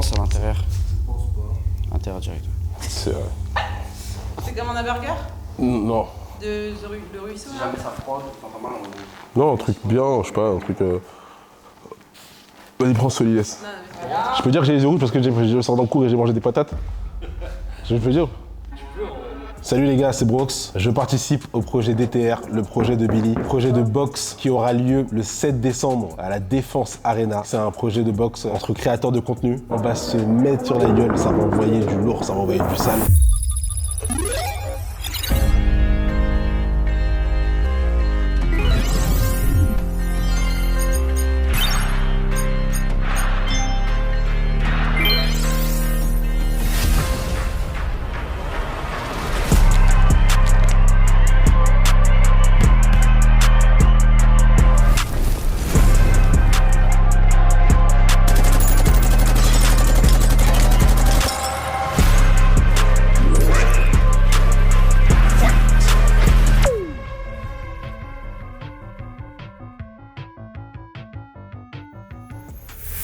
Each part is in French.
pense à l'intérieur. Je pense pas. Intérieur direct. C'est C'est comme un hamburger non. le ruisseau là. Jamais ça froid, pas mal. Non, un truc bien, je sais pas, un truc... Vas-y, prends Solilès. Non, mais c'est pas Je peux dire que j'ai les yeux rouges parce que je sors d'un cours et j'ai mangé des patates? Je peux dire? Salut les gars, c'est Brox. Je participe au projet DTR, le projet de Billy, projet de boxe qui aura lieu le 7 décembre à la Défense Arena. C'est un projet de boxe entre créateurs de contenu. On va se mettre sur la gueule, ça va envoyer du lourd, ça va envoyer du sale.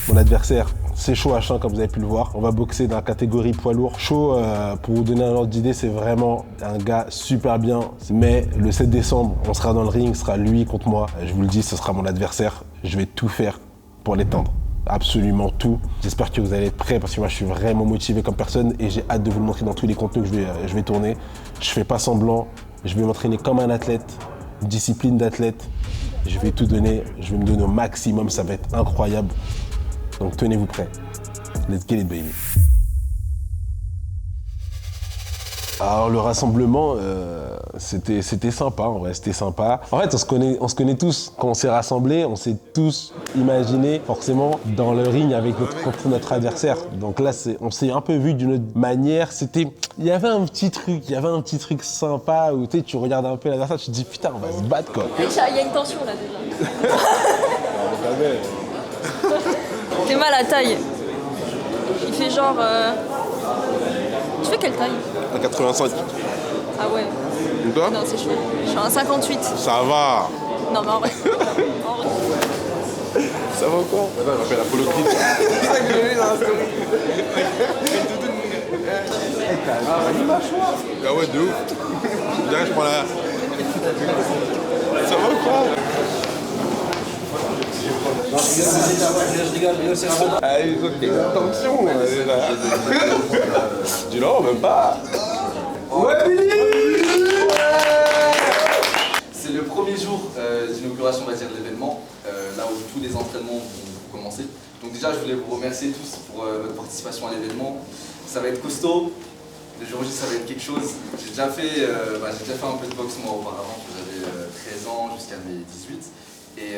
Mon adversaire, c'est Chaud H1 comme vous avez pu le voir. On va boxer dans la catégorie poids lourd. Chaud, pour vous donner un ordre d'idée, c'est vraiment un gars super bien. Mais le 7 décembre, on sera dans le ring, ce sera lui contre moi. Je vous le dis, ce sera mon adversaire. Je vais tout faire pour l'éteindre. Absolument tout. J'espère que vous allez être prêts parce que moi je suis vraiment motivé comme personne et j'ai hâte de vous le montrer dans tous les contenus que je vais tourner. Je fais pas semblant, je vais m'entraîner comme un athlète, une discipline d'athlète. Je vais tout donner, je vais me donner au maximum, ça va être incroyable. Donc tenez-vous prêts. Let's get it, baby. Alors le rassemblement, c'était sympa, en vrai, c'était sympa. En fait, on se connaît tous. Quand on s'est rassemblés, on s'est tous imaginé forcément dans le ring avec contre notre adversaire. Donc là, on s'est un peu vu d'une autre manière. Il y avait un petit truc sympa où tu regardes un peu l'adversaire, tu te dis putain, on va se battre quoi. Il y a une tension là déjà. Fais mal à taille. Il fait genre. Tu fais quelle taille? Un 85. Ah ouais. Et toi? Non, c'est chaud. Je suis un 58. Ça va. Non, mais en vrai. Ça va quoi? On m'appelle Apollo Creed. C'est ça que j'ai vu dans la story. Ah ouais, de ouf. Là, je prends la... Ça va ou quoi? Je rigole, mais c'est la Ah, ils ont pris la tension, déjà. Dis non, même pas. Ouais, Billy! C'est le premier jour d'inauguration, on va dire, de l'événement, là où tous les entraînements vont commencer. Donc déjà, je voulais vous remercier tous pour votre participation à l'événement. Ça va être costaud. Le jour J, ça va être quelque chose. J'ai déjà fait un peu de boxe moi auparavant, quand j'avais 13 ans jusqu'à mes 18. Et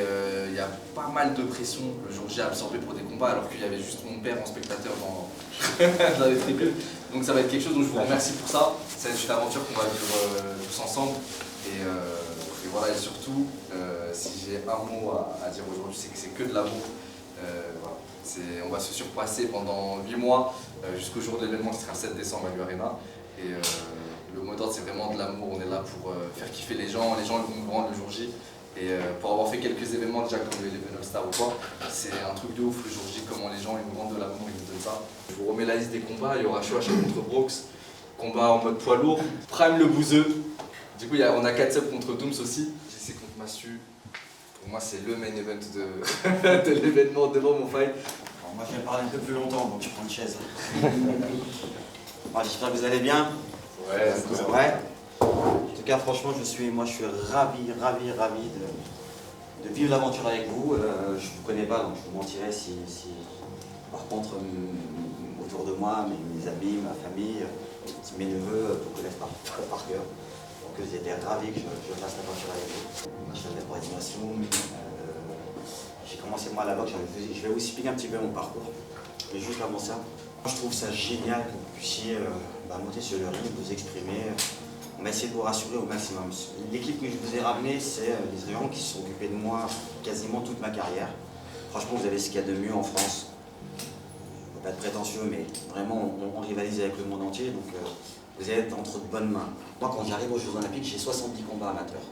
il y a pas mal de pression le jour J à absorber pour des combats, alors qu'il y avait juste mon père en spectateur dans les tribunes. Donc ça va être quelque chose, donc je vous remercie pour ça. C'est une aventure qu'on va vivre tous ensemble. Et voilà, et surtout, si j'ai un mot à dire aujourd'hui, c'est que c'est que de l'amour. Voilà. On va se surpasser pendant 8 mois jusqu'au jour de l'événement qui sera le 7 décembre à l'Arena. Et le mot d'ordre, c'est vraiment de l'amour. On est là pour faire kiffer les gens vont nous rendre le jour J. Et pour avoir fait quelques événements déjà comme les Level All Star ou quoi, c'est un truc de ouf le jour J, comment les gens ils nous rendent de l'amour, ils nous donnent ça. Je vous remets la liste des combats, il y aura Chaud H1 contre Brox, combat en mode poids lourd, Prime le bouseux. Du coup on a 4 subs contre Dooms aussi, JC contre Massu. Pour moi c'est le main event de l'événement devant mon fight. Alors, moi je vais parler un peu plus longtemps donc je prends une chaise. J'espère que vous allez bien. Ouais, c'est vrai. En tout cas, franchement, je suis ravi de vivre l'aventure avec vous. Je ne vous connais pas, donc je vous mentirais si par contre, autour de moi, mes amis, ma famille, mes neveux vous connaissent par cœur. Donc j'étais ravi que je fasse l'aventure avec vous. Je fais de la coordination. J'ai commencé moi la boxe, je vais vous expliquer un petit peu mon parcours. Mais juste avant ça, je trouve ça génial que vous puissiez monter sur le ring, vous exprimer. On va essayer de vous rassurer au maximum. L'équipe que je vous ai ramenée, c'est les Israéliens qui se sont occupés de moi quasiment toute ma carrière. Franchement, vous avez ce qu'il y a de mieux en France. On ne peut pas être prétentieux, mais vraiment, on rivalise avec le monde entier, donc vous allez être entre de bonnes mains. Moi, quand j'arrive aux Jeux Olympiques, j'ai 70 combats amateurs.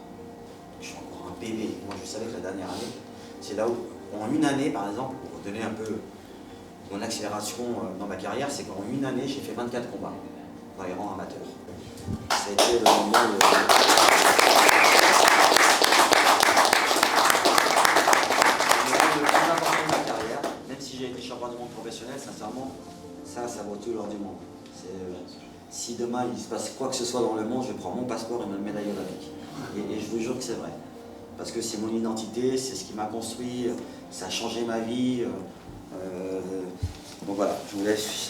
Je suis encore un bébé. Moi, je savais que la dernière année, c'est là où, en une année, par exemple, pour vous donner un peu mon accélération dans ma carrière, c'est qu'en une année, j'ai fait 24 combats dans les rangs amateurs. Ça a été le moment le plus important de ma carrière. Même si j'ai été champion du monde professionnel, sincèrement, ça vaut tout l'or du monde. Si demain il se passe quoi que ce soit dans le monde, je prends mon passeport et ma médaille olympique. Et je vous jure que c'est vrai. Parce que c'est mon identité, c'est ce qui m'a construit, ça a changé ma vie. Donc voilà, je vous laisse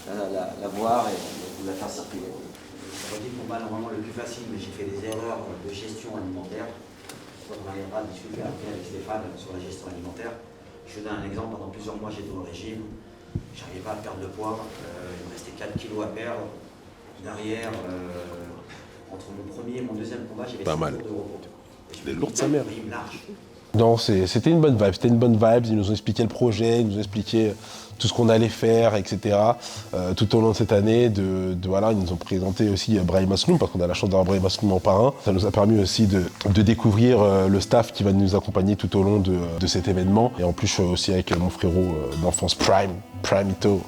la voir et vous la faire circuler. Je dis le combat normalement le plus facile, mais j'ai fait des erreurs de gestion alimentaire. On reviendra discuter après avec Stéphane sur la gestion alimentaire. Je vous donne un exemple, pendant plusieurs mois j'étais au régime, j'arrivais pas à perdre de poids, il me restait 4 kilos à perdre. Derrière, entre mon premier et mon deuxième combat, j'avais 6 jours de repos. Les lourdes sa mère. Large. Non, c'était une bonne vibe, Ils nous ont expliqué le projet, ils nous ont expliqué tout ce qu'on allait faire, etc. Tout au long de cette année, voilà, ils nous ont présenté aussi Brahim Asloum, parce qu'on a la chance d'avoir Brahim Asloum en parrain. Ça nous a permis aussi de découvrir le staff qui va nous accompagner tout au long de cet événement. Et en plus, je suis aussi avec mon frérot d'enfance Prime Ito.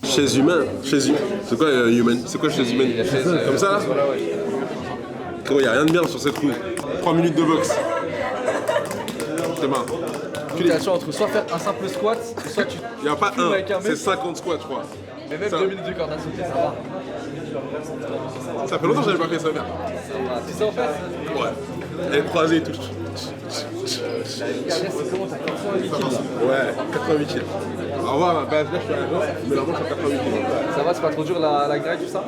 Chaise humaine. C'est quoi humaine? C'est quoi chaise humaine? Comme ça là? Gros, y'a rien de bien sur cette roue. 3 minutes de boxe. C'est marrant. Tu as le choix entre soit faire un simple squat, soit tu. Y'a pas filmes avec un, un c'est mec. 50 squats, je crois. Mais même Ça- 2 minutes de corde à sauter, ça va. Ça fait longtemps que j'avais pas fait ça, merde. Tu sais en fait, Ouais. Elle est croisée et tout. la c'est comment t'as 88 kilos là. Ouais, 88 kilos. Au revoir, là, je suis à la jambe, mais là, moi, je suis à 88 kilos. Ça va, c'est pas trop dur la graille, tout ça?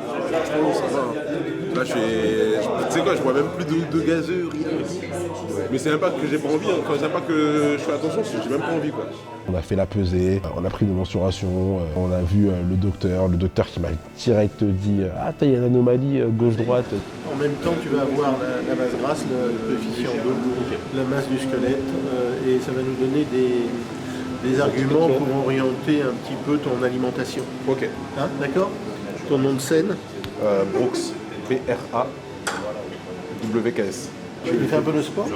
Là, tu sais quoi, je bois même plus de gazeux, rien. Mais c'est même pas que j'ai pas envie, hein. Enfin, c'est même pas que je fais attention, c'est que j'ai même pas envie, quoi. On a fait la pesée, on a pris nos mensurations, on a vu le docteur qui m'a direct dit « Ah, il y a une anomalie gauche-droite ». En même temps, tu vas avoir la masse grasse, le coefficient d'eau, la masse du squelette, et ça va nous donner des arguments pour orienter un petit peu ton alimentation. Ok. Hein, d'accord? Ton nom de scène? Brooks, B-R-A-W-K-S. Tu fais un peu de sport?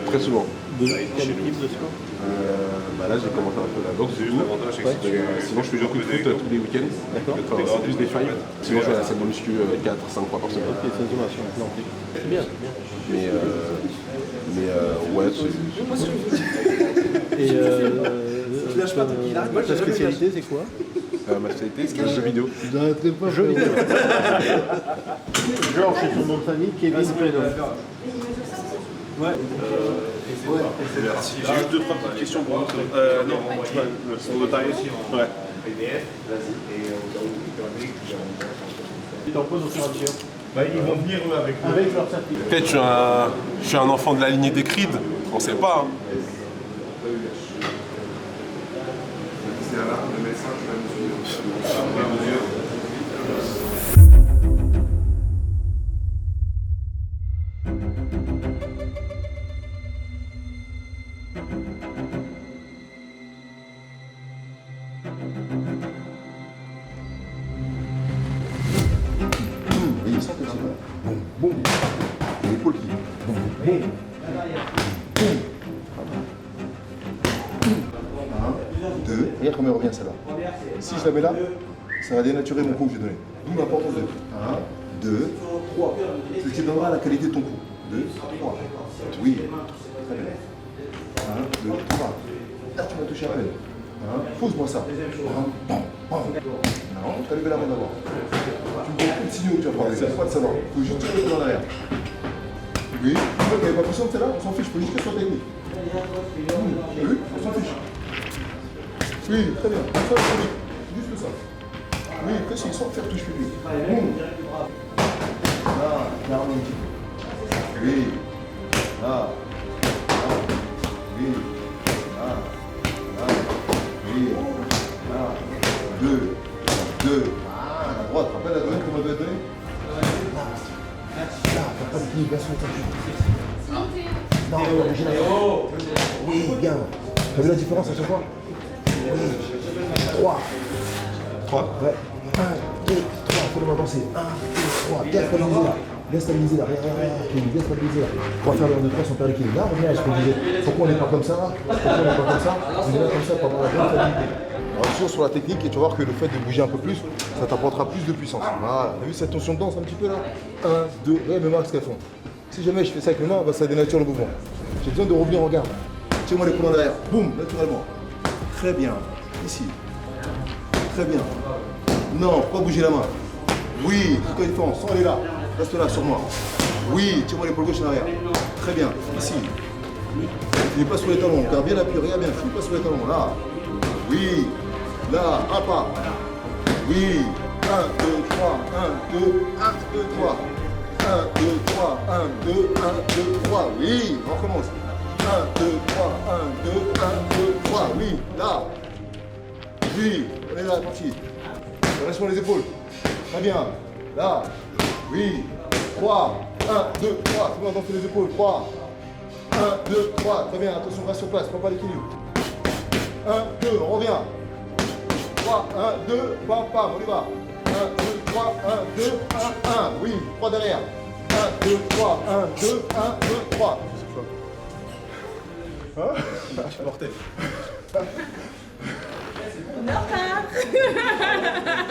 Très souvent. Quel type de sport? Là, j'ai commencé un peu la boxe, du coup. Sinon, je fais beaucoup de foot tous les week-ends. D'accord. Enfin, c'est plus des fives. Sinon, je vais à la salle de muscu 4-5 fois par semaine. Ok, ça se voit sur le plan. C'est bien, c'est bien. Mais ouais, c'est... Et ta spécialité, c'est quoi? ma spécialité, c'est le jeu vidéo. Jeux vidéo. Georges, c'est ton nom de famille, Kevin Peno. J'ai juste 2-3 petites questions pour vous. Non, pour le taille aussi. Ouais. Tu t'en poses au fur et à mesure. Ils vont venir eux avec leur certificat. Peut-être je suis un enfant de la lignée des Creed, on sait pas. Hein. C'est là, le médecin qui va nous suivre. Oui, ça peut voilà. Bon, bon. Et l'épaule qui. Bon, bon. Boum. 1, 2. Regarde comment elle revient celle-là. Si je la mets là, ça va dénaturer mon coup que j'ai donné. D'où l'importance de 1, 2, 3. C'est ce qui donnera la qualité de ton coup. 2, 3. Oui. Très bien. 1, 2, 3. Là, tu vas toucher à peine. Pose-moi ça. Bam, bam. Non, tu vas lever la main d'abord. Tu me donnes tout le signaux que tu vas prendre. C'est pas de savoir. Il faut juste tirer dans l'arrière. Oui. Ok, pas besoin de celle-là, on s'en fiche. Il faut juste qu'elle soit technique. Oui, on s'en fiche. Oui, très bien. Ça, c'est juste ça. Oui, précis, sans faire touche publique. Boum. Là, clairement. Oui. Là. Oui. Là. Là. Oui. Là. 2. 2. Ah, à droite. Rappelle la droite qu'on m'avait donné. Là, t'as pas de communication intelligente. Non, j'ai la oui, bien. T'as vu la différence à chaque fois? 3. 3? Ouais. 1, 2, 3. Faut le avancer. 1, 2, 3. Bien, faut l'enlever là. Bien stabiliser là, bien stabiliser là. On va faire le 1, 2, 3 sans perdre l'équilibre. Là, reviens à ce qu'on disait. Pourquoi on n'est pas comme ça? Pourquoi on n'est pas comme ça? On est là comme ça pour avoir la bonne stabilité. Rassure sur la technique et tu vas voir que le fait de bouger un peu plus, ça t'apportera plus de puissance. Voilà, t'as vu cette tension de danse un petit peu là? 1, 2, regarde mes mains ce qu'elles font. Si jamais je fais ça avec mes mains, ça dénature le mouvement. J'ai besoin de revenir en garde. Tiens-moi les coups en arrière. Boum, naturellement. Très bien. Ici. Très bien. Non, pas bouger la main. Oui, fais-toi une défense. Elle est là. Reste là sur moi. Oui, tiens-moi l'épaule gauche en arrière. Très bien. Ici. Finis pas sur les talons. Garde bien l'appui. Regarde bien. Finis pas sur les talons. Là. Oui. Là. Un pas. Oui. 1, 2, 3. 1, 2, 1, 2, 3. 1, 2, 3. 1, 2, 1, 2, 3. Oui. On recommence. 1, 2, 3. 1, 2, 1, 2, 3. Oui. Là. Oui. On est là, parti. Reste sur les épaules. Très bien. Là. Oui. 3. 1, 2, 3. Tout le monde danse les épaules. 3. 1, 2, 3. Très bien. Attention, reste sur place. Prends pas l'équilibre. 1, 2. On revient. 3, 1, 2. Pam, pam. On y va. 1, 2, 3. 1, 2, 1, 1. Oui. 3 derrière. 1, 2, 3. 1, 2, 1, 2, 3. Hein? Je suis mortel. On est en retard.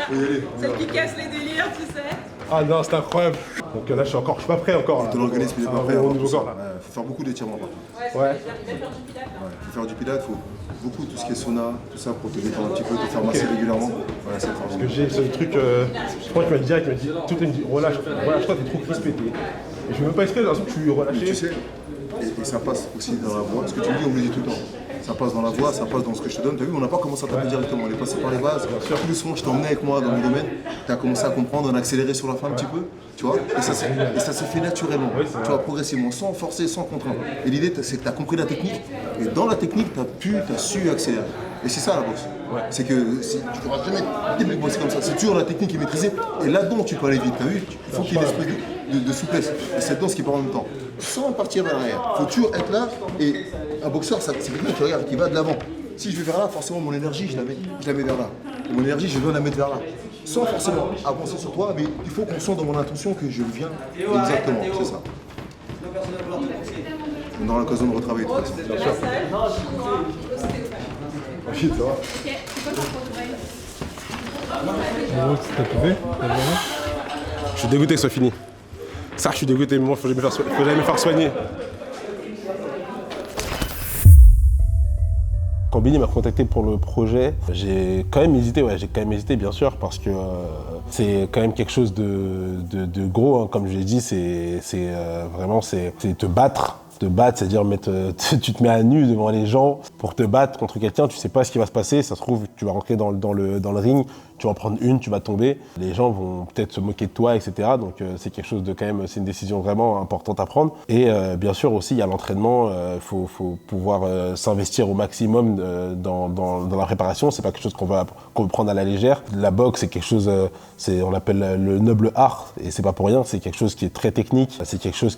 Faut y aller. Celle qui casse les délires, tu sais. Ah non, c'est incroyable. Donc là, je suis pas prêt encore. Ton organisme n'est pas prêt. Au Il niveau faut corps, là. faire beaucoup d'étirements. Ouais. Faut faire du pilates, faut beaucoup tout ce qui est sauna, tout ça pour te détendre un petit peu, te faire masser régulièrement. Voilà, c'est Parce que j'ai ce truc, je crois qu'il m'a dit direct, il m'a dit, tout est dit, relâche-toi, t'es trop crispé. Et je veux même pas exprès, j'ai l'impression que je suis relâché. Mais tu sais, et ça passe aussi dans la voix, ce que tu me dis, on me le dit tout le temps. Ça passe dans la voix, ça passe dans ce que je te donne. T'as vu, on n'a pas commencé à taper directement, on est passé par les bases. Tout doucement, je t'ai emmené avec moi dans mon domaine. Tu as commencé à comprendre, on a accéléré sur la fin un petit peu, tu vois. Et ça s'est fait naturellement, tu vois, progressivement, sans forcer, sans contraindre. Et l'idée, c'est que tu as compris la technique. Et dans la technique, tu as su accélérer. Et c'est ça la boxe. C'est que tu ne pourras jamais des mecs boxer comme ça. C'est toujours la technique qui est maîtrisée. Et là-dedans, tu peux aller vite. Tu as vu, il faut qu'il y ait l'esprit de souplesse. Et c'est danse qui part en même temps. Sans partir vers l'arrière. Il faut toujours être là. Et un boxeur, c'est quelqu'un qui regarde, qui va de l'avant. Si je vais vers là, forcément, mon énergie, je la mets vers là. Mon énergie, je dois la mettre vers là. Sans forcément avancer sur toi, mais il faut qu'on sente dans mon intention que je viens exactement. C'est ça. On aura l'occasion de retravailler tout ça. Bien sûr. Oui, ça va. Je suis dégoûté que ce soit fini. Ça, je suis dégoûté, mais moi, il faut jamais me faire soigner. Quand Billy m'a contacté pour le projet, j'ai quand même hésité, bien sûr, parce que c'est quand même quelque chose de gros, hein. Comme je l'ai dit, c'est vraiment te battre. Te battre, c'est-à-dire tu te mets à nu devant les gens pour te battre contre quelqu'un, tu sais pas ce qui va se passer, ça se trouve, tu vas rentrer dans le ring, tu vas en prendre une, tu vas tomber, les gens vont peut-être se moquer de toi, etc. Donc c'est quelque chose de quand même, c'est une décision vraiment importante à prendre. Et bien sûr aussi, il y a l'entraînement, faut pouvoir s'investir au maximum dans la préparation, c'est pas quelque chose qu'on veut prendre à la légère. La boxe, c'est quelque chose, on l'appelle le noble art, et c'est pas pour rien, c'est quelque chose qui est très technique, c'est quelque chose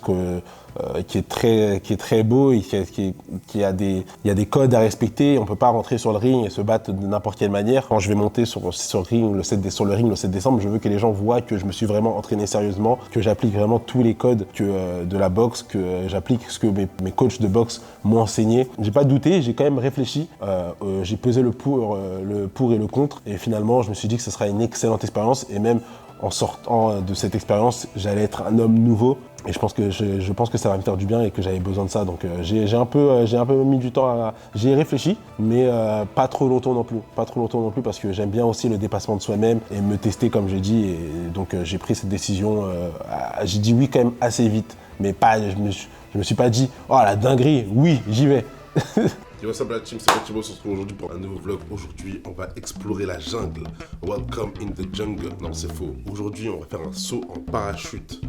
qui est très beau et qui a des codes à respecter. On peut pas rentrer sur le ring et se battre de n'importe quelle manière. Quand je vais monter sur le ring le 7 décembre, je veux que les gens voient que je me suis vraiment entraîné sérieusement, que j'applique vraiment tous les codes de la boxe, que j'applique ce que mes coachs de boxe m'ont enseigné. J'ai pas douté, j'ai quand même réfléchi. J'ai pesé le pour et le contre. Et finalement, je me suis dit que ce sera une excellente expérience. Et même en sortant de cette expérience, j'allais être un homme nouveau. Et je pense que ça va me faire du bien et que j'avais besoin de ça. Donc j'ai un peu mis du temps j'y ai réfléchi, mais pas trop longtemps non plus. Pas trop longtemps non plus parce que j'aime bien aussi le dépassement de soi-même et me tester comme j'ai dit. Et donc j'ai pris cette décision. J'ai dit oui quand même assez vite, mais pas. Je me suis pas dit oh la dinguerie, oui j'y vais. Yo, what's up la team, c'est Thibaut, on se retrouve aujourd'hui pour un nouveau vlog. Aujourd'hui, on va explorer la jungle. Welcome in the jungle. Non, c'est faux. Aujourd'hui, on va faire un saut en parachute.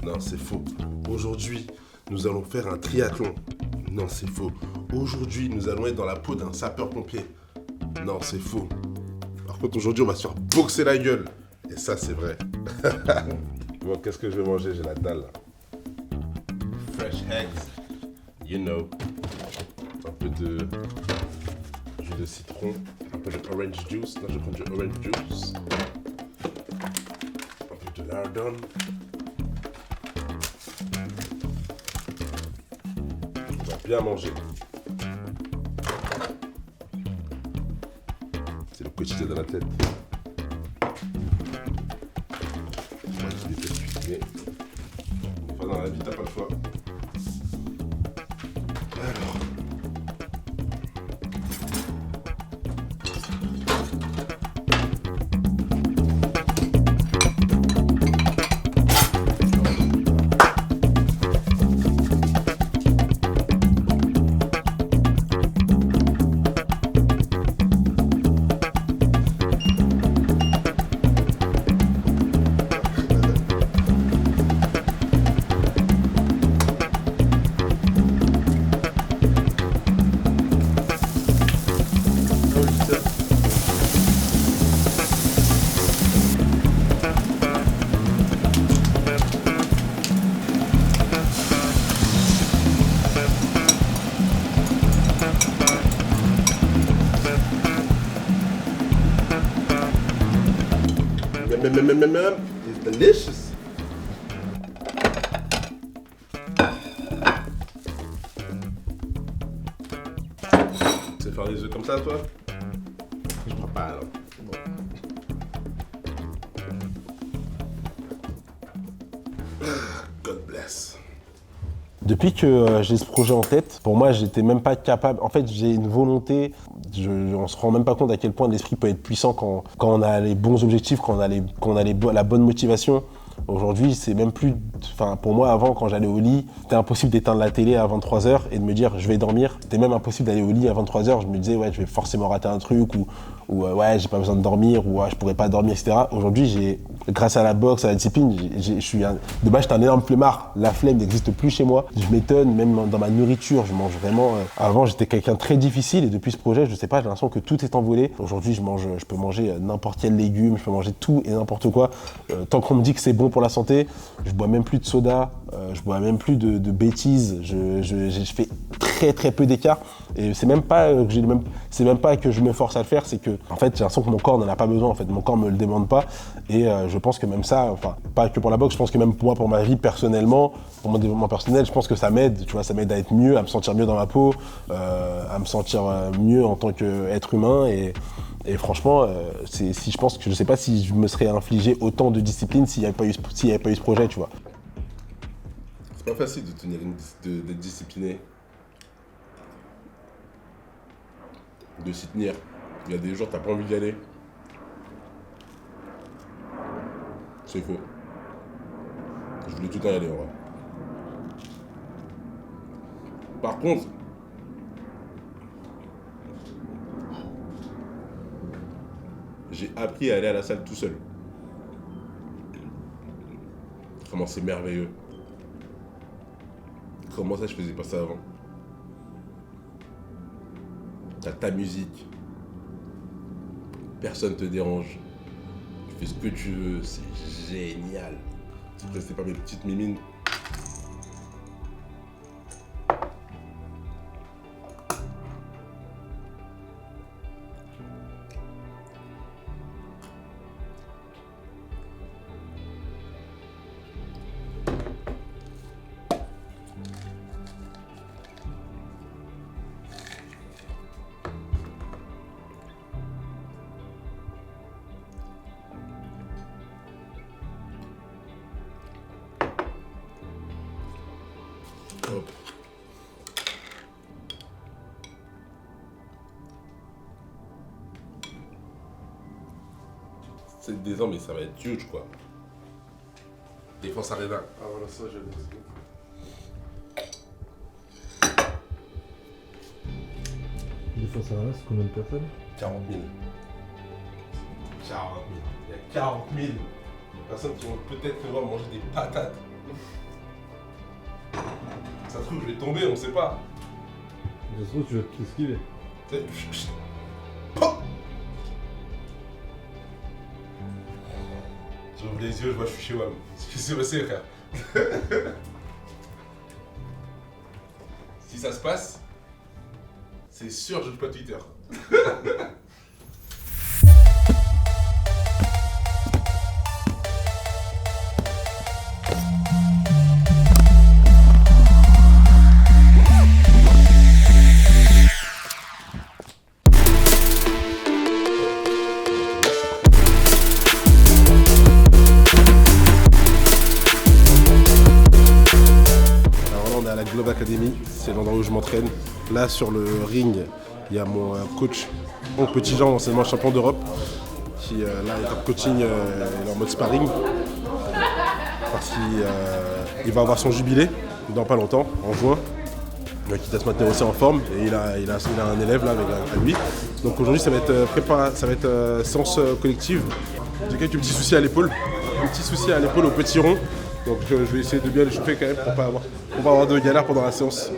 Non, c'est faux. Aujourd'hui, nous allons faire un triathlon. Non, c'est faux. Aujourd'hui, nous allons être dans la peau d'un sapeur-pompier. Non, c'est faux. Par contre, aujourd'hui, on va se faire boxer la gueule. Et ça, c'est vrai. Bon, qu'est-ce que je vais manger? J'ai la dalle. Fresh eggs. You know. Un peu de jus de citron, un peu de orange juice. Là, je prends du orange juice. Un peu de lardon. bien manger. C'est le quotidien de l'athlète. Moi, je déteste cuisiner. Enfin, dans la vie, t'as pas le choix. Alors. It's delicious. Tu sais faire les œufs comme ça, toi? Je crois pas, alors. Bon. God bless. Depuis que j'ai ce projet en tête, pour moi, j'étais même pas capable. En fait, j'ai une volonté. On se rend même pas compte à quel point l'esprit peut être puissant quand on a les bons objectifs, quand on a la bonne motivation. Aujourd'hui, c'est même plus... Enfin, pour moi, avant, quand j'allais au lit, c'était impossible d'éteindre la télé à 23h et de me dire je vais dormir. C'était même impossible d'aller au lit à 23h. Je me disais ouais, je vais forcément rater un truc ou ouais, j'ai pas besoin de dormir ou ouais, je pourrais pas dormir, etc. Aujourd'hui, grâce à la boxe, à la discipline, de base, j'étais un énorme flemmard. La flemme n'existe plus chez moi. Je m'étonne, même dans ma nourriture, je mange vraiment... Avant, j'étais quelqu'un de très difficile et depuis ce projet, je sais pas, j'ai l'impression que tout est envolé. Aujourd'hui, je peux manger n'importe quel légume, je peux manger tout et n'importe quoi. Tant qu'on me dit que c'est bon pour la santé, je bois même plus de soda, je bois même plus de bêtises. Je fais très très peu d'écart et c'est même pas que je me force à le faire, c'est que en fait, j'ai l'impression que mon corps n'en a pas besoin. En fait, mon corps me le demande pas. Et je pense que même ça, enfin, pas que pour la boxe, je pense que même pour moi, pour ma vie personnellement, pour mon développement personnel, je pense que ça m'aide, tu vois, ça m'aide à être mieux, à me sentir mieux dans ma peau, à me sentir mieux en tant qu'être humain. Et franchement, je pense que je sais pas si je me serais infligé autant de discipline s'il n'y avait pas eu ce projet, tu vois. C'est pas facile d'être discipliné, de s'y tenir. Il y a des jours, t'as pas envie d'y aller. C'est faux. Je voulais tout le temps y aller, en vrai. Par contre, j'ai appris à aller à la salle tout seul. Comment c'est merveilleux. Comment ça, je faisais pas ça avant. T'as ta musique. Personne te dérange. Tu fais ce que tu veux, c'est génial. C'est pas mes petites mimines. Hop. C'est des ans, mais ça va être huge, quoi. Défense Arena. Ah voilà, ça j'aime. Défense Arena, c'est combien de personnes? 40 000. 40 000. Il y a 40 000 personnes qui vont peut-être te voir manger des patates. Ça se trouve, je vais tomber, on sait pas. Ça se trouve, tu vas te esquiver. J'ouvre les yeux, je vois que je suis chez WAM. Ce qui s'est passé, frère. Si ça se passe, c'est sûr, je ne pas Twitter. Academy, c'est l'endroit où je m'entraîne. Là sur le ring, il y a mon coach, mon petit Jean, anciennement champion d'Europe, qui là est en coaching, il est en mode sparring. Parce qu'il va avoir son jubilé dans pas longtemps, en juin. Donc il doit se maintenir aussi en forme et il a un élève là avec lui. Donc aujourd'hui ça va être séance collective. J'ai quelques petits soucis à l'épaule. Un petit souci à l'épaule au petit rond. Donc je vais essayer de bien l'échauffer quand même pour pas avoir de galère pendant la séance.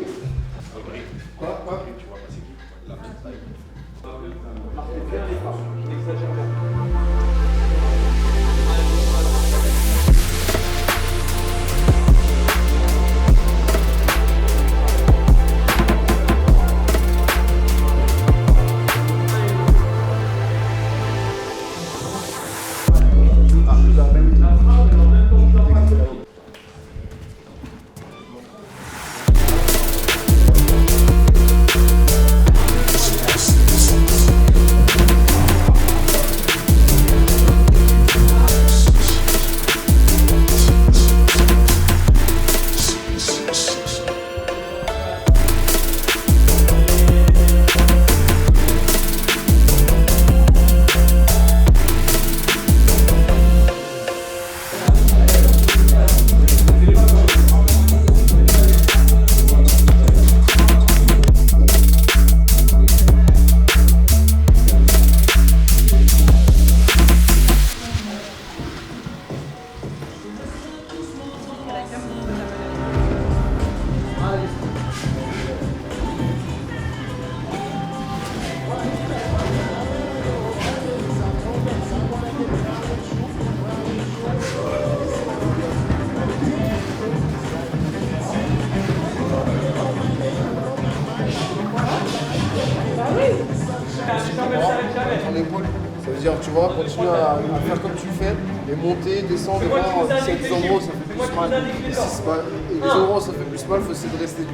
Ton épaule, ça veut dire, tu vois, continuer à faire comme tu le fais, et monter, descendre, voir si y a des endroits où ça fait plus mal. Et, et les endroits où ça fait plus mal, il faut essayer de rester du coup.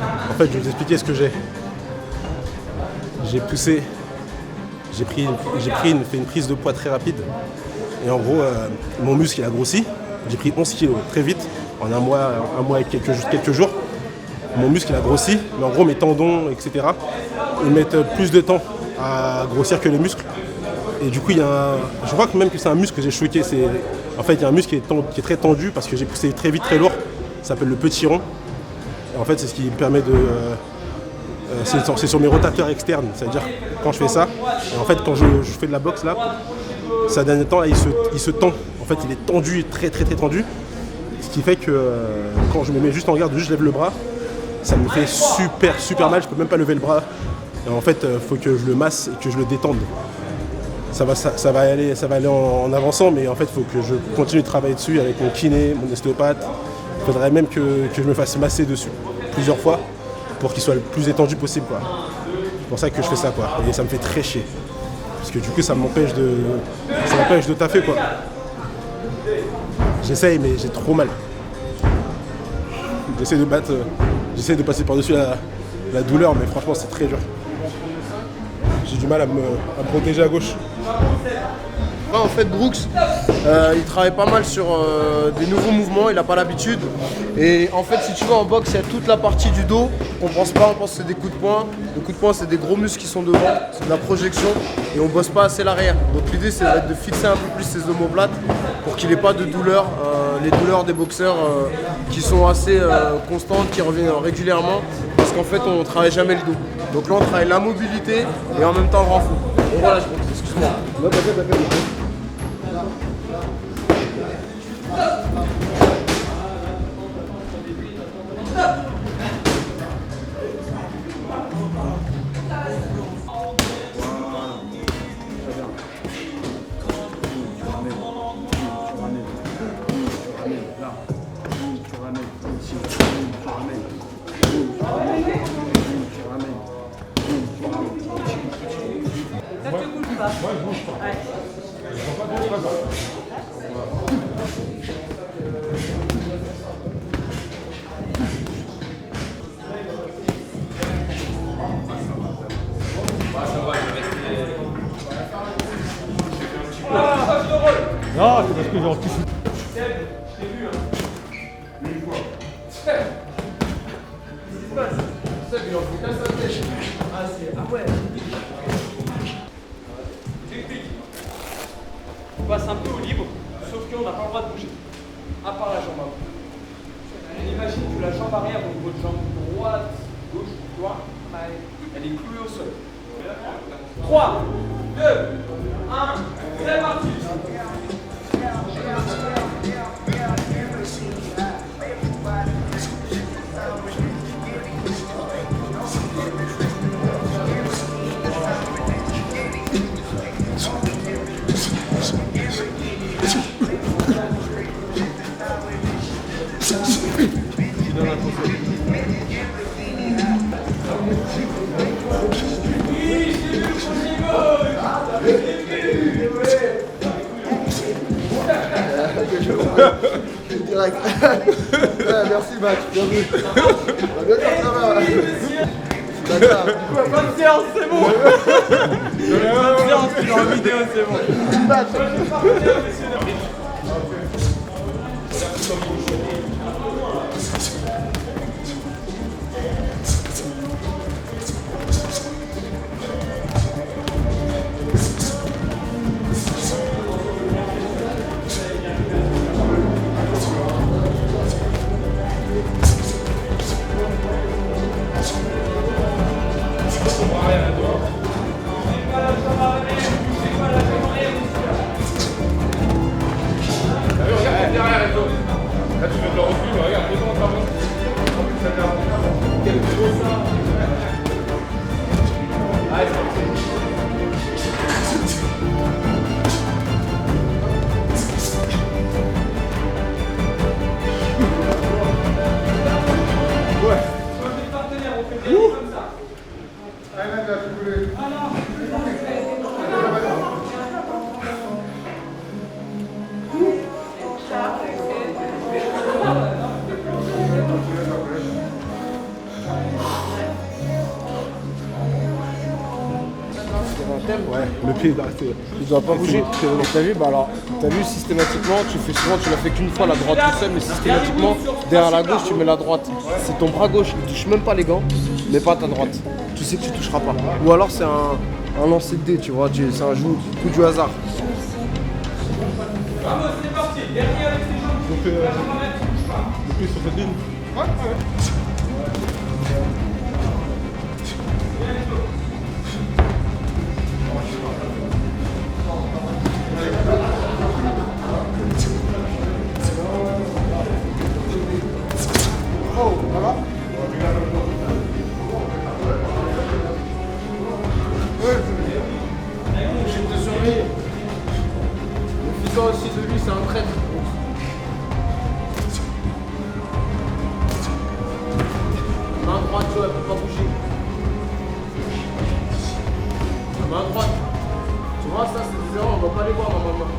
En fait, je vais vous expliquer ce que j'ai. J'ai poussé, fait une prise de poids très rapide. Et en gros, mon muscle il a grossi. J'ai pris 11 kilos très vite, en un mois et quelques jours. Mon muscle il a grossi, mais en gros mes tendons, etc., ils mettent plus de temps à grossir que les muscles. Et du coup, je crois que même que c'est un muscle que j'ai choqué. En fait, il y a un muscle qui est très tendu parce que j'ai poussé très vite, très lourd. Ça s'appelle le petit rond. Et en fait, c'est ce qui me permet de... c'est sur mes rotateurs externes. C'est-à-dire, quand je fais ça, et en fait, quand je fais de la boxe, là, ça dernier temps, là, il se tend. En fait, il est tendu, très tendu. Ce qui fait que quand je me mets juste en garde, juste je lève le bras, ça me fait super mal. Je peux même pas lever le bras. Et en fait, il faut que je le masse et que je le détende. Ça va aller en avançant, mais en fait, il faut que je continue de travailler dessus avec mon kiné, mon ostéopathe. Il faudrait même que je me fasse masser dessus plusieurs fois pour qu'il soit le plus étendu possible, quoi. C'est pour ça que je fais ça, quoi. Et ça me fait très chier. Parce que du coup, ça m'empêche de taffer, quoi. J'essaye, mais j'ai trop mal. J'essaie de passer par-dessus la douleur, mais franchement, c'est très dur. J'ai du mal à me protéger à gauche. En fait, Brooks, il travaille pas mal sur des nouveaux mouvements, il n'a pas l'habitude. Et en fait, si tu vas en boxe, il y a toute la partie du dos qu'on pense pas, on pense que c'est des coups de poing. Les coups de poing, c'est des gros muscles qui sont devant, c'est de la projection et on bosse pas assez l'arrière. Donc l'idée, c'est de fixer un peu plus ses omoplates pour qu'il n'ait pas de douleur, les douleurs des boxeurs qui sont assez constantes, qui reviennent régulièrement, parce qu'en fait, on travaille jamais le dos. Donc là, on travaille la mobilité et en même temps, on rend fou. Donc voilà, excuse-moi. Non, c'est parce que j'ai anticipé. se passe? Seb, il en fout qu'à sa tête. Ah ouais. On passe un peu au libre, sauf qu'on n'a pas le droit de bouger, à part la jambe avant. On imagine que la jambe arrière, donc votre jambe droite, gauche, tu vois, elle est clouée au sol. 3, 2, 1, c'est parti. Direct. Ouais, merci Max, bien vu. On va bien dire ça va. D'accord. Du coup, bonne séance, c'est bon. Bonne séance, tu l'as en vidéo, c'est bon. Ouais, le pied d'arrêter. Tu dois pas bouger. T'as vu, bah alors, t'as vu systématiquement, tu fais souvent, tu l'as fait qu'une fois la droite tout seul, mais systématiquement, derrière la gauche, tu mets la droite. C'est ton bras gauche, il touche même pas les gants, mais pas ta droite. Tu sais que tu toucheras pas. Ou alors c'est un lancer de dés, tu vois, c'est un coup du hasard. Vamos, c'est parti. Dernier avec les jambes. Donc, le pied sur cette ligne. Ouais. Oh, voilà. Je te surveille. Le fuseau aussi de lui, c'est un traître. Main droite, tu vois, elle peut pas bouger. Main droite. Tu vois, ça c'est des erreurs, on va pas les voir normalement.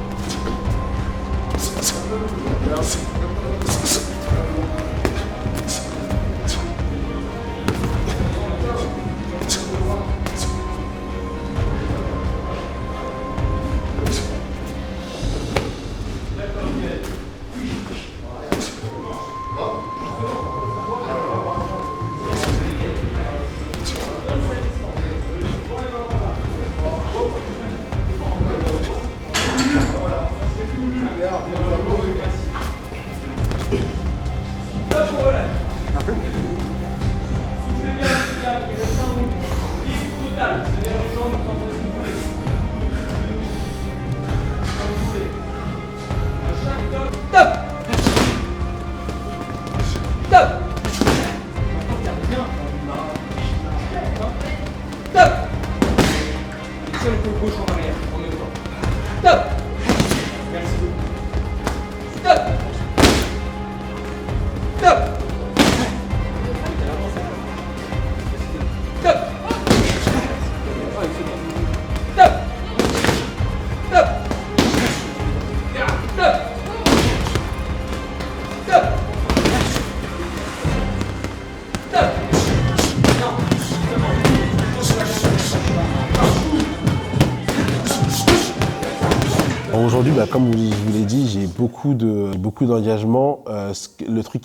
Aujourd'hui, comme je vous l'ai dit, j'ai beaucoup d'engagement. Le truc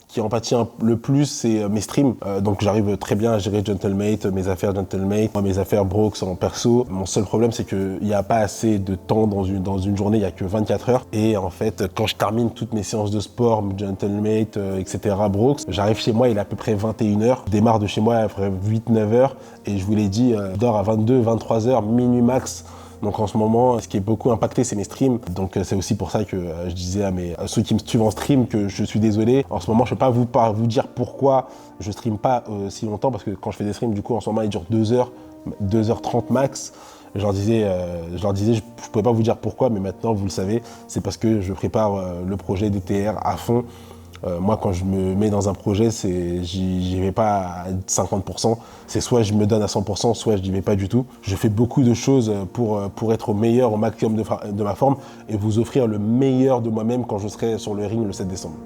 qui en pâtit le plus, c'est mes streams. Donc j'arrive très bien à gérer Gentlemate, mes affaires Gentlemate, mes affaires Brooks en perso. Mon seul problème, c'est qu'il n'y a pas assez de temps dans une journée, il n'y a que 24 heures. Et en fait, quand je termine toutes mes séances de sport, Gentlemate, etc., Brooks, j'arrive chez moi, il est à peu près 21h. Je démarre de chez moi à peu près 8-9 heures. Et je vous l'ai dit, je dors à 22-23 heures, minuit max. Donc en ce moment, ce qui est beaucoup impacté, c'est mes streams. Donc c'est aussi pour ça que je disais à ceux qui me suivent en stream que je suis désolé. En ce moment, je ne peux pas vous dire pourquoi je stream pas si longtemps, parce que quand je fais des streams, du coup, en ce moment, ils durent 2 heures, 2h30 max. Je leur disais, je ne pouvais pas vous dire pourquoi, mais maintenant, vous le savez, c'est parce que je prépare le projet DTR à fond. Moi, quand je me mets dans un projet, j'y vais pas à 50%. C'est soit je me donne à 100%, soit je n'y vais pas du tout. Je fais beaucoup de choses pour être au meilleur, au maximum de ma forme et vous offrir le meilleur de moi-même quand je serai sur le ring le 7 décembre.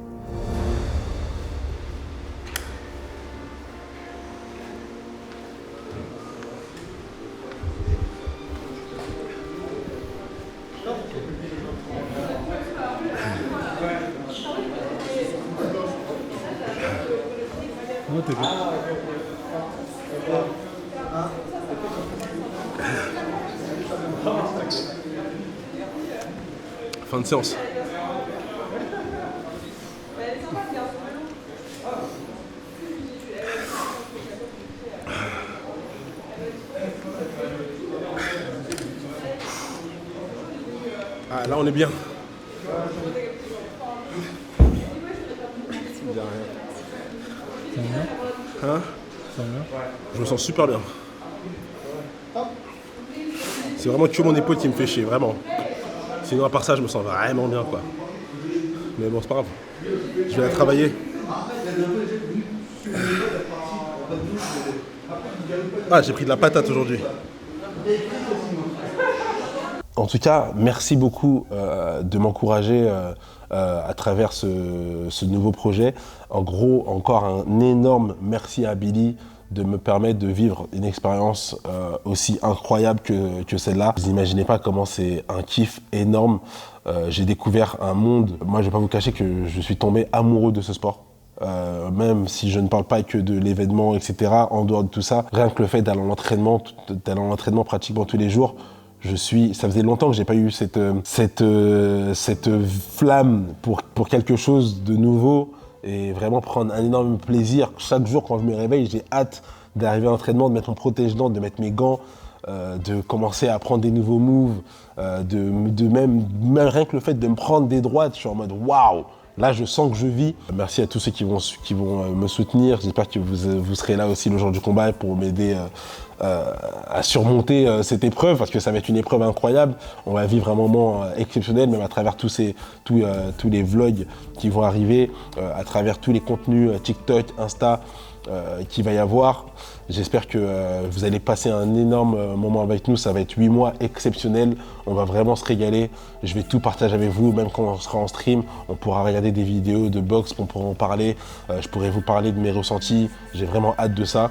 Fin de séance. Ah, là on est bien. Hein? Je me sens super bien. C'est vraiment que mon épaule qui me fait chier, vraiment. Sinon à part ça, je me sens vraiment bien, quoi. Mais bon, c'est pas grave. Je vais la travailler. Ah, j'ai pris de la patate aujourd'hui. En tout cas, merci beaucoup de m'encourager à travers ce nouveau projet. En gros, encore un énorme merci à Billy de me permettre de vivre une expérience aussi incroyable que celle-là. Vous n'imaginez pas comment c'est un kiff énorme. J'ai découvert un monde. Moi, je ne vais pas vous cacher que je suis tombé amoureux de ce sport. Même si je ne parle pas que de l'événement, etc., en dehors de tout ça, rien que le fait d'aller en entraînement pratiquement tous les jours, ça faisait longtemps que j'ai pas eu cette flamme pour quelque chose de nouveau et vraiment prendre un énorme plaisir. Chaque jour, quand je me réveille, j'ai hâte d'arriver à l'entraînement, de mettre mon protège-dents, de mettre mes gants, de commencer à prendre des nouveaux moves, de même rien que le fait de me prendre des droites, je suis en mode waouh! Là, je sens que je vis. Merci à tous ceux qui vont me soutenir. J'espère que vous serez là aussi le jour du combat pour m'aider à surmonter cette épreuve, parce que ça va être une épreuve incroyable. On va vivre un moment exceptionnel, même à travers tous les vlogs qui vont arriver, à travers tous les contenus TikTok, Insta qu'il va y avoir. J'espère que vous allez passer un énorme moment avec nous. Ça va être 8 mois exceptionnels. On va vraiment se régaler. Je vais tout partager avec vous, même quand on sera en stream. On pourra regarder des vidéos de boxe, on pourra en parler. Je pourrai vous parler de mes ressentis. J'ai vraiment hâte de ça.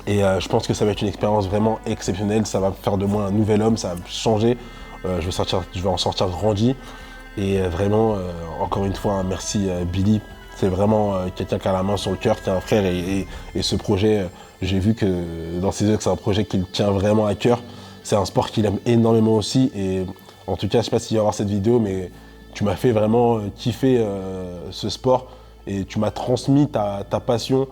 Et je pense que ça va être une expérience vraiment exceptionnelle. Ça va faire de moi un nouvel homme, ça va changer. Je vais en sortir grandi. Et vraiment, encore une fois, merci Billy. C'est vraiment quelqu'un qui a la main sur le cœur, qui a un frère. Et ce projet, j'ai vu que dans ses yeux, que c'est un projet qu'il tient vraiment à cœur. C'est un sport qu'il aime énormément aussi. Et en tout cas, je ne sais pas s'il va y avoir cette vidéo, mais tu m'as fait vraiment kiffer ce sport. Et tu m'as transmis ta passion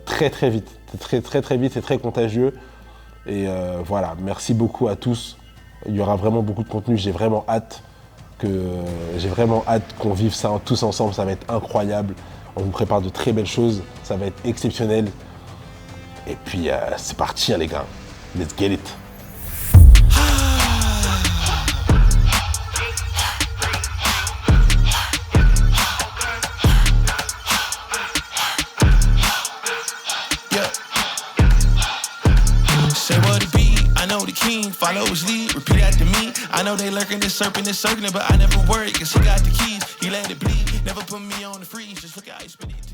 très très vite. Très vite, c'est très contagieux. Et voilà, merci beaucoup à tous. Il y aura vraiment beaucoup de contenu, j'ai vraiment hâte qu'on vive ça tous ensemble, ça va être incroyable. On vous prépare de très belles choses, ça va être exceptionnel. Et puis c'est parti hein, les gars, let's get it. Follow his lead, repeat after me. I know they lurking, this serpent is circling, but I never worry, cause he got the keys. He let it bleed, never put me on the freeze. Just look at how he spin it.